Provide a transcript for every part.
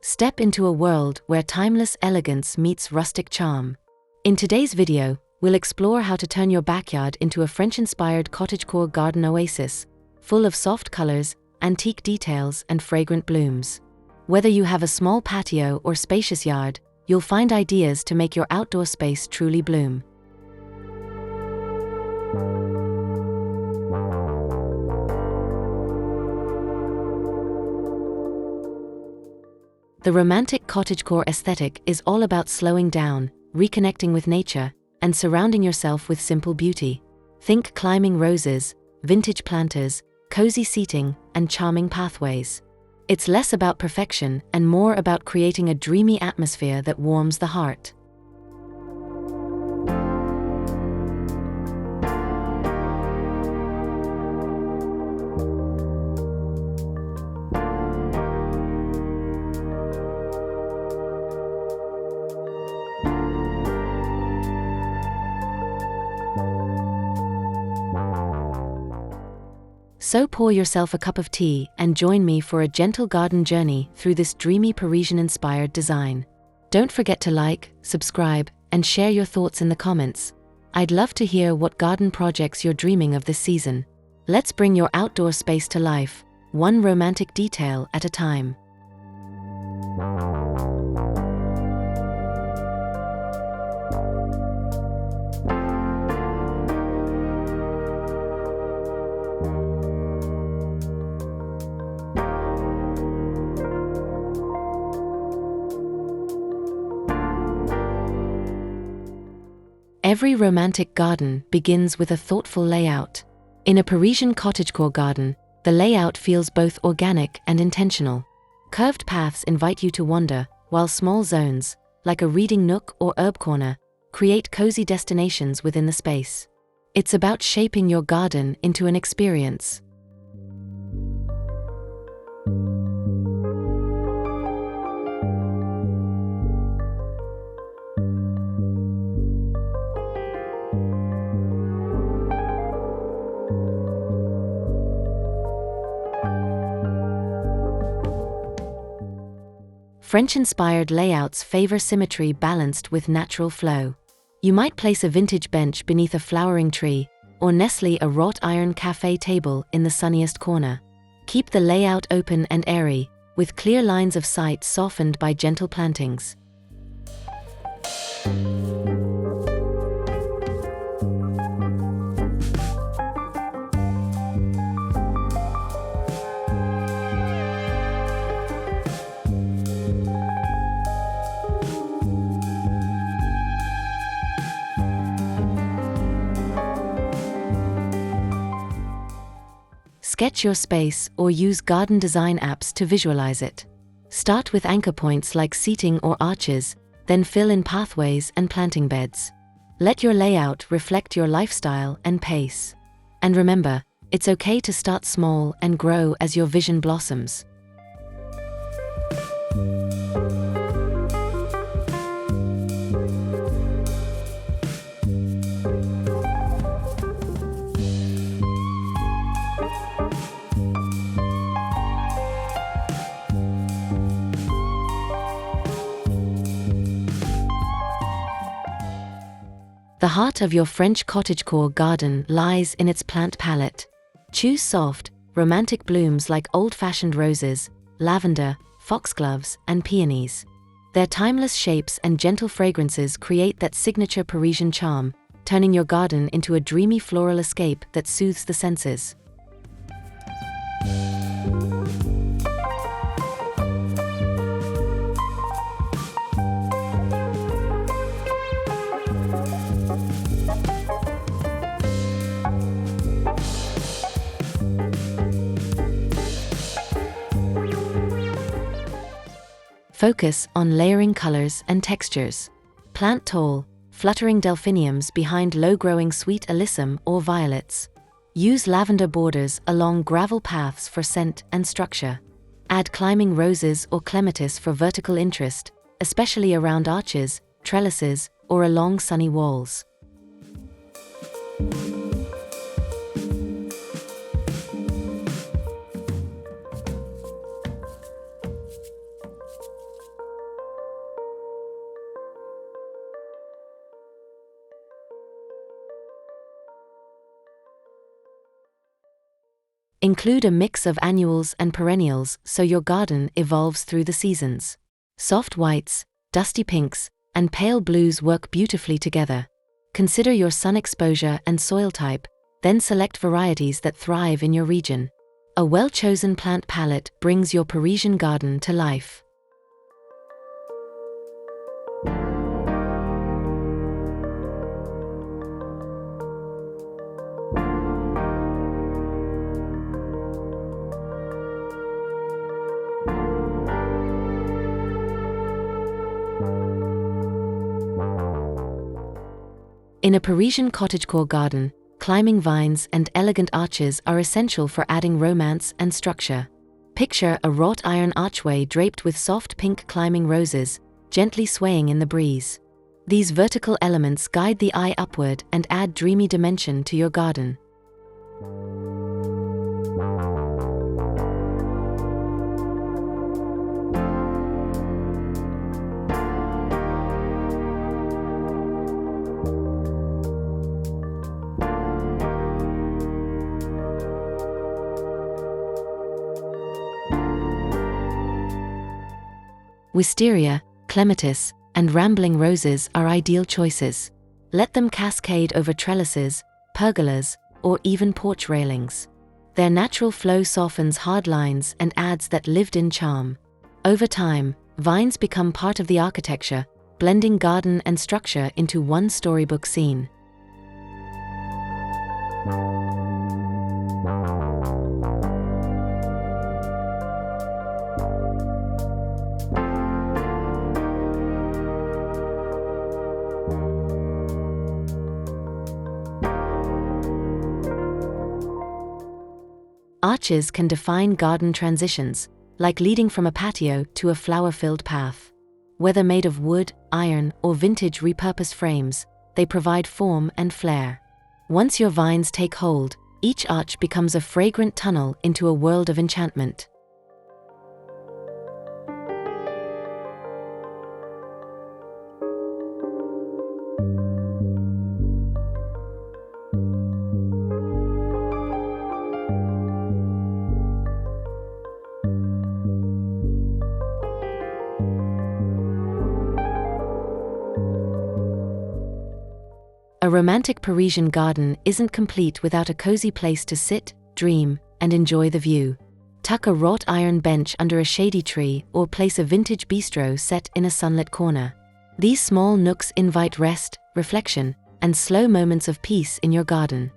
Step into a world where timeless elegance meets rustic charm. In today's video, we'll explore how to turn your backyard into a French-inspired cottagecore garden oasis, full of soft colors, antique details, and fragrant blooms. Whether you have a small patio or spacious yard, you'll find ideas to make your outdoor space truly bloom. The romantic cottagecore aesthetic is all about slowing down, reconnecting with nature, and surrounding yourself with simple beauty. Think climbing roses, vintage planters, cozy seating, and charming pathways. It's less about perfection and more about creating a dreamy atmosphere that warms the heart. So pour yourself a cup of tea and join me for a gentle garden journey through this dreamy Parisian-inspired design. Don't forget to like, subscribe, and share your thoughts in the comments. I'd love to hear what garden projects you're dreaming of this season. Let's bring your outdoor space to life, one romantic detail at a time. Every romantic garden begins with a thoughtful layout. In a Parisian cottagecore garden, the layout feels both organic and intentional. Curved paths invite you to wander, while small zones, like a reading nook or herb corner, create cozy destinations within the space. It's about shaping your garden into an experience. French-inspired layouts favor symmetry balanced with natural flow. You might place a vintage bench beneath a flowering tree, or nestle a wrought iron cafe table in the sunniest corner. Keep the layout open and airy, with clear lines of sight softened by gentle plantings. Sketch your space or use garden design apps to visualize it. Start with anchor points like seating or arches, then fill in pathways and planting beds. Let your layout reflect your lifestyle and pace. And remember, it's okay to start small and grow as your vision blossoms. The heart of your French cottagecore garden lies in its plant palette. Choose soft, romantic blooms like old-fashioned roses, lavender, foxgloves, and peonies. Their timeless shapes and gentle fragrances create that signature Parisian charm, turning your garden into a dreamy floral escape that soothes the senses. Focus on layering colors and textures. Plant tall, fluttering delphiniums behind low-growing sweet alyssum or violets. Use lavender borders along gravel paths for scent and structure. Add climbing roses or clematis for vertical interest, especially around arches, trellises, or along sunny walls. Include a mix of annuals and perennials so your garden evolves through the seasons. Soft whites, dusty pinks, and pale blues work beautifully together. Consider your sun exposure and soil type, then select varieties that thrive in your region. A well-chosen plant palette brings your Parisian garden to life. In a Parisian cottagecore garden, climbing vines and elegant arches are essential for adding romance and structure. Picture a wrought iron archway draped with soft pink climbing roses, gently swaying in the breeze. These vertical elements guide the eye upward and add dreamy dimension to your garden. Wisteria, clematis, and rambling roses are ideal choices. Let them cascade over trellises, pergolas, or even porch railings. Their natural flow softens hard lines and adds that lived-in charm. Over time, vines become part of the architecture, blending garden and structure into one storybook scene. Arches can define garden transitions, like leading from a patio to a flower-filled path. Whether made of wood, iron, or vintage repurposed frames, they provide form and flair. Once your vines take hold, each arch becomes a fragrant tunnel into a world of enchantment. A romantic Parisian garden isn't complete without a cozy place to sit, dream, and enjoy the view. Tuck a wrought iron bench under a shady tree or place a vintage bistro set in a sunlit corner. These small nooks invite rest, reflection, and slow moments of peace in your garden.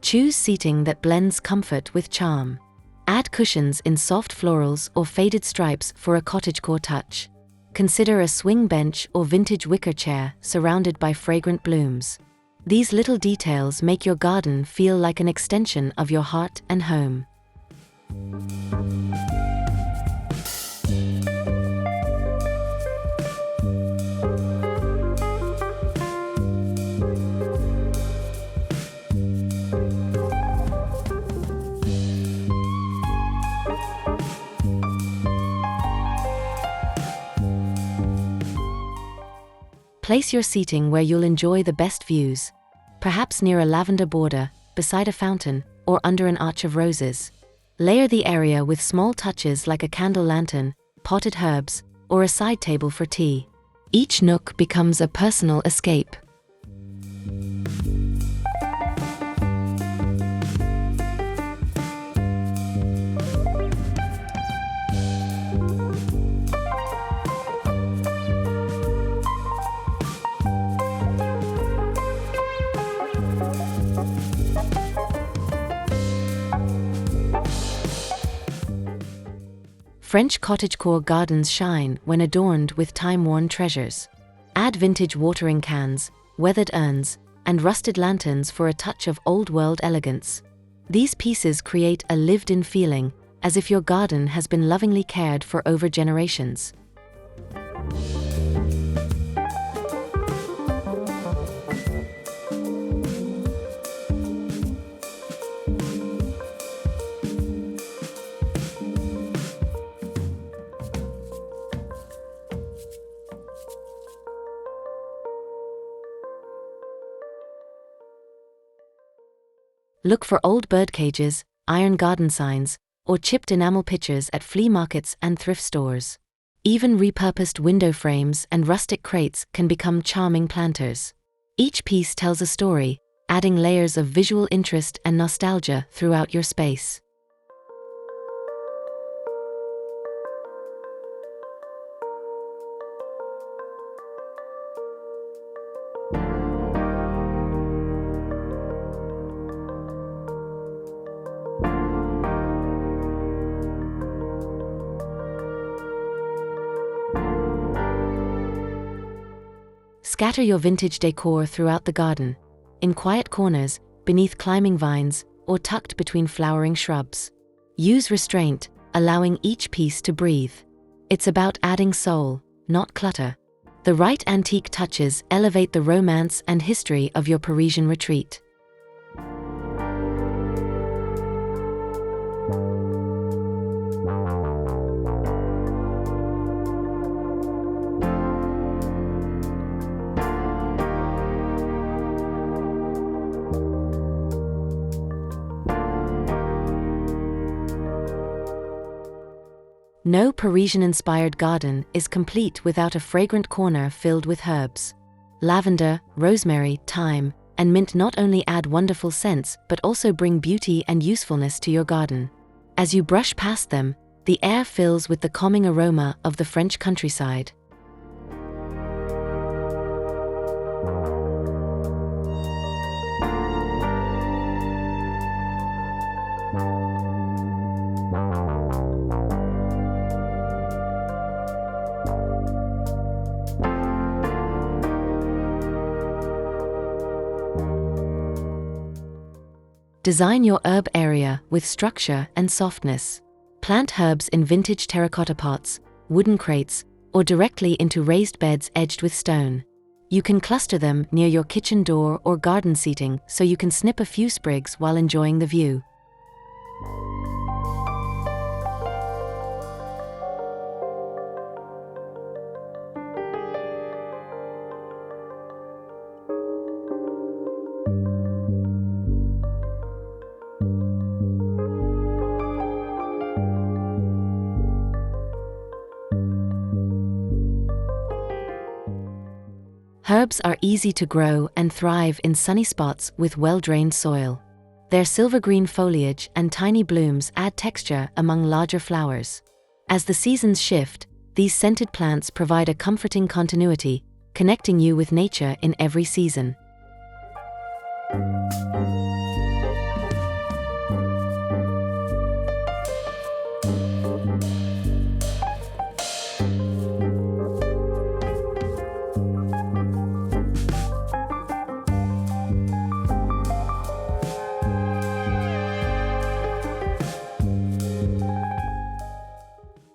Choose seating that blends comfort with charm. Add cushions in soft florals or faded stripes for a cottagecore touch. Consider a swing bench or vintage wicker chair surrounded by fragrant blooms. These little details make your garden feel like an extension of your heart and home. Place your seating where you'll enjoy the best views, perhaps near a lavender border, beside a fountain, or under an arch of roses. Layer the area with small touches like a candle lantern, potted herbs, or a side table for tea. Each nook becomes a personal escape. French cottagecore gardens shine when adorned with time-worn treasures. Add vintage watering cans, weathered urns, and rusted lanterns for a touch of old-world elegance. These pieces create a lived-in feeling, as if your garden has been lovingly cared for over generations. Look for old bird cages, iron garden signs, or chipped enamel pictures at flea markets and thrift stores. Even repurposed window frames and rustic crates can become charming planters. Each piece tells a story, adding layers of visual interest and nostalgia throughout your space. Scatter your vintage decor throughout the garden, in quiet corners, beneath climbing vines, or tucked between flowering shrubs. Use restraint, allowing each piece to breathe. It's about adding soul, not clutter. The right antique touches elevate the romance and history of your Parisian retreat. No Parisian-inspired garden is complete without a fragrant corner filled with herbs. Lavender, rosemary, thyme, and mint not only add wonderful scents but also bring beauty and usefulness to your garden. As you brush past them, the air fills with the calming aroma of the French countryside. Design your herb area with structure and softness. Plant herbs in vintage terracotta pots, wooden crates, or directly into raised beds edged with stone. You can cluster them near your kitchen door or garden seating so you can snip a few sprigs while enjoying the view. Herbs are easy to grow and thrive in sunny spots with well-drained soil. Their silver-green foliage and tiny blooms add texture among larger flowers. As the seasons shift, these scented plants provide a comforting continuity, connecting you with nature in every season.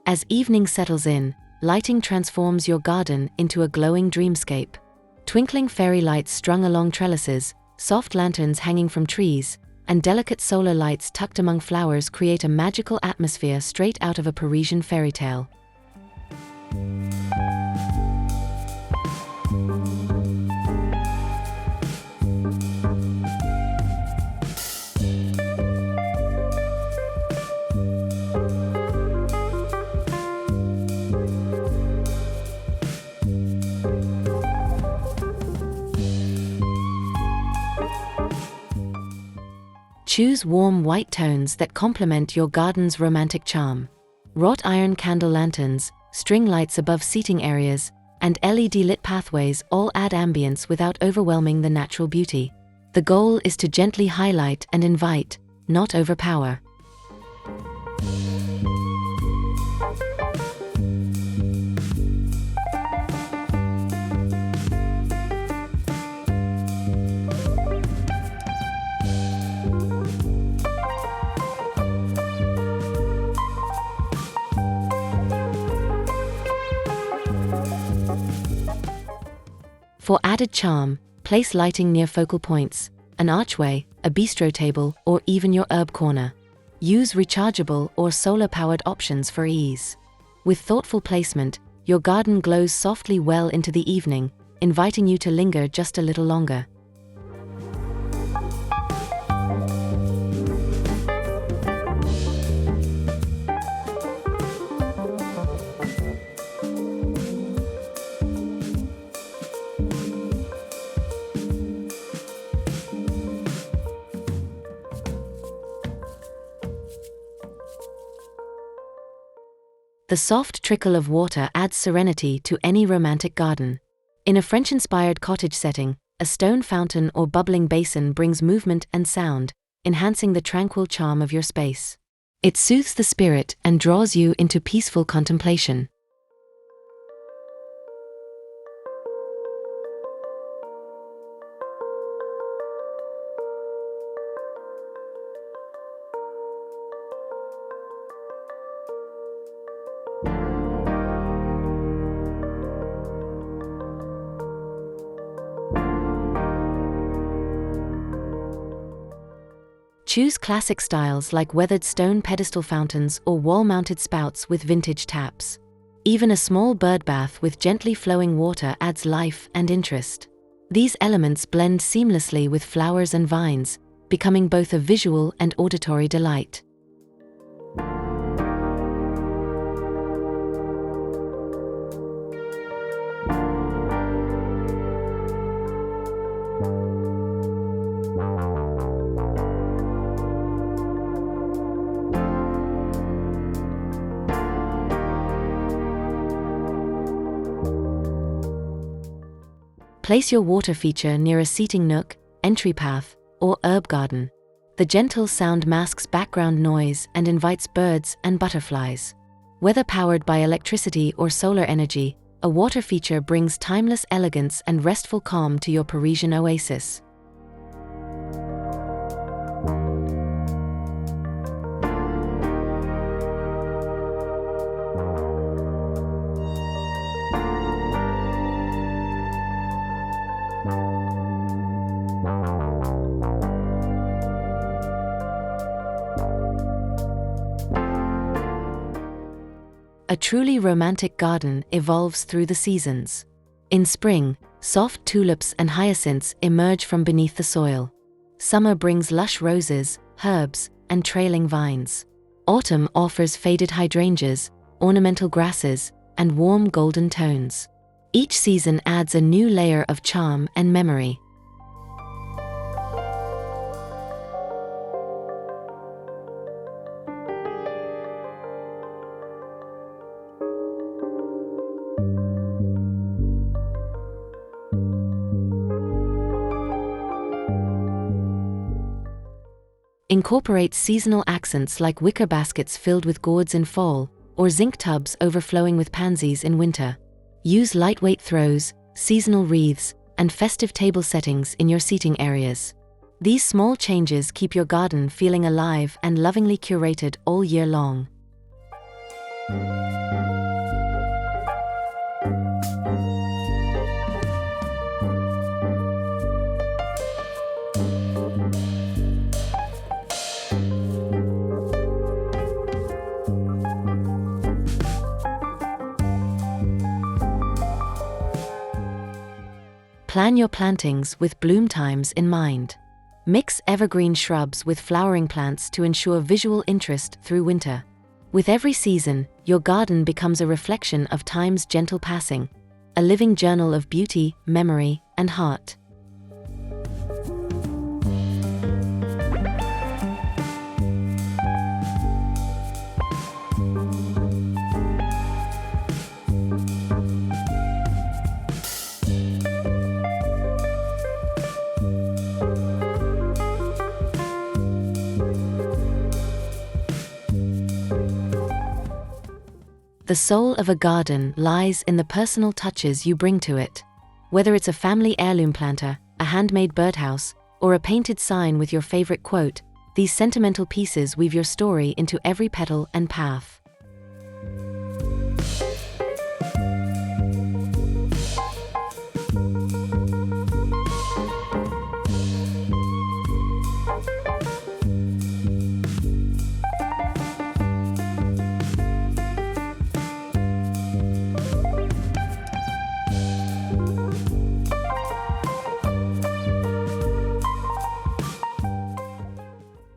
As evening settles in, lighting transforms your garden into a glowing dreamscape. Twinkling fairy lights strung along trellises, soft lanterns hanging from trees, and delicate solar lights tucked among flowers create a magical atmosphere straight out of a Parisian fairy tale. Choose warm white tones that complement your garden's romantic charm. Wrought iron candle lanterns, string lights above seating areas, and LED-lit pathways all add ambience without overwhelming the natural beauty. The goal is to gently highlight and invite, not overpower. For added charm, place lighting near focal points, an archway, a bistro table, or even your herb corner. Use rechargeable or solar-powered options for ease. With thoughtful placement, your garden glows softly well into the evening, inviting you to linger just a little longer. The soft trickle of water adds serenity to any romantic garden. In a French-inspired cottage setting, a stone fountain or bubbling basin brings movement and sound, enhancing the tranquil charm of your space. It soothes the spirit and draws you into peaceful contemplation. Choose classic styles like weathered stone pedestal fountains or wall-mounted spouts with vintage taps. Even a small bird bath with gently flowing water adds life and interest. These elements blend seamlessly with flowers and vines, becoming both a visual and auditory delight. Place your water feature near a seating nook, entry path, or herb garden. The gentle sound masks background noise and invites birds and butterflies. Whether powered by electricity or solar energy, a water feature brings timeless elegance and restful calm to your Parisian oasis. A truly romantic garden evolves through the seasons. In spring, soft tulips and hyacinths emerge from beneath the soil. Summer brings lush roses, herbs, and trailing vines. Autumn offers faded hydrangeas, ornamental grasses, and warm golden tones. Each season adds a new layer of charm and memory. Incorporate seasonal accents like wicker baskets filled with gourds in fall, or zinc tubs overflowing with pansies in winter. Use lightweight throws, seasonal wreaths, and festive table settings in your seating areas. These small changes keep your garden feeling alive and lovingly curated all year long. Plan your plantings with bloom times in mind. Mix evergreen shrubs with flowering plants to ensure visual interest through winter. With every season, your garden becomes a reflection of time's gentle passing, a living journal of beauty, memory, and heart. The soul of a garden lies in the personal touches you bring to it. Whether it's a family heirloom planter, a handmade birdhouse, or a painted sign with your favorite quote, these sentimental pieces weave your story into every petal and path.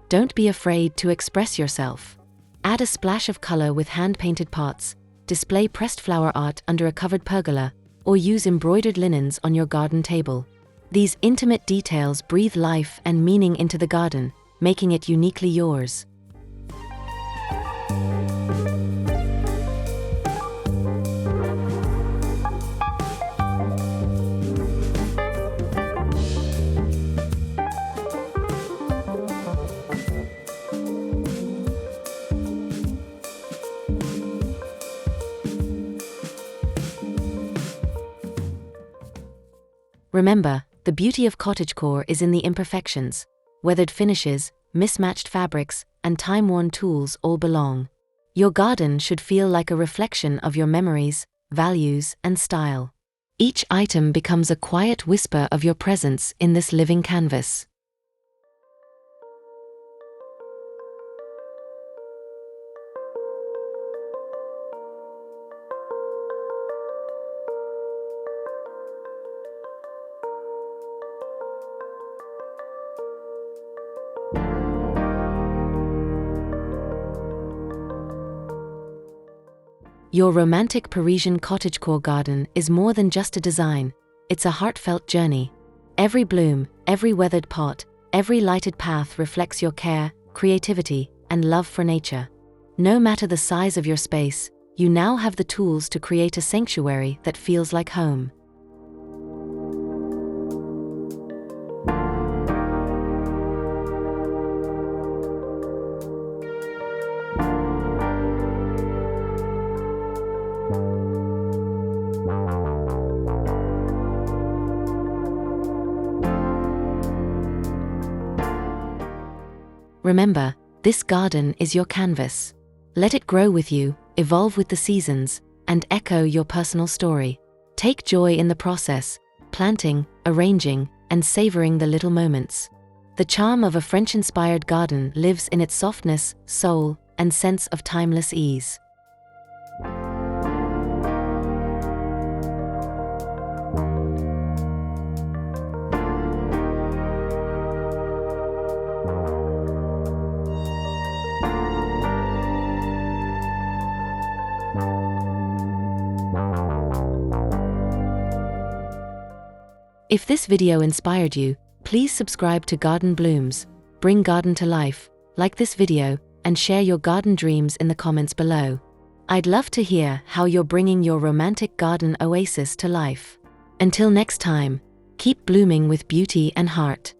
Don't be afraid to express yourself. Add a splash of color with hand-painted pots, display pressed flower art under a covered pergola, or use embroidered linens on your garden table. These intimate details breathe life and meaning into the garden, making it uniquely yours. Remember, the beauty of cottagecore is in the imperfections. Weathered finishes, mismatched fabrics, and time-worn tools all belong. Your garden should feel like a reflection of your memories, values, and style. Each item becomes a quiet whisper of your presence in this living canvas. Your romantic Parisian cottagecore garden is more than just a design, it's a heartfelt journey. Every bloom, every weathered pot, every lighted path reflects your care, creativity, and love for nature. No matter the size of your space, you now have the tools to create a sanctuary that feels like home. Remember, this garden is your canvas. Let it grow with you, evolve with the seasons, and echo your personal story. Take joy in the process, planting, arranging, and savoring the little moments. The charm of a French-inspired garden lives in its softness, soul, and sense of timeless ease. If this video inspired you, please subscribe to Garden Blooms, bring garden to life, like this video, and share your garden dreams in the comments below. I'd love to hear how you're bringing your romantic garden oasis to life. Until next time, keep blooming with beauty and heart.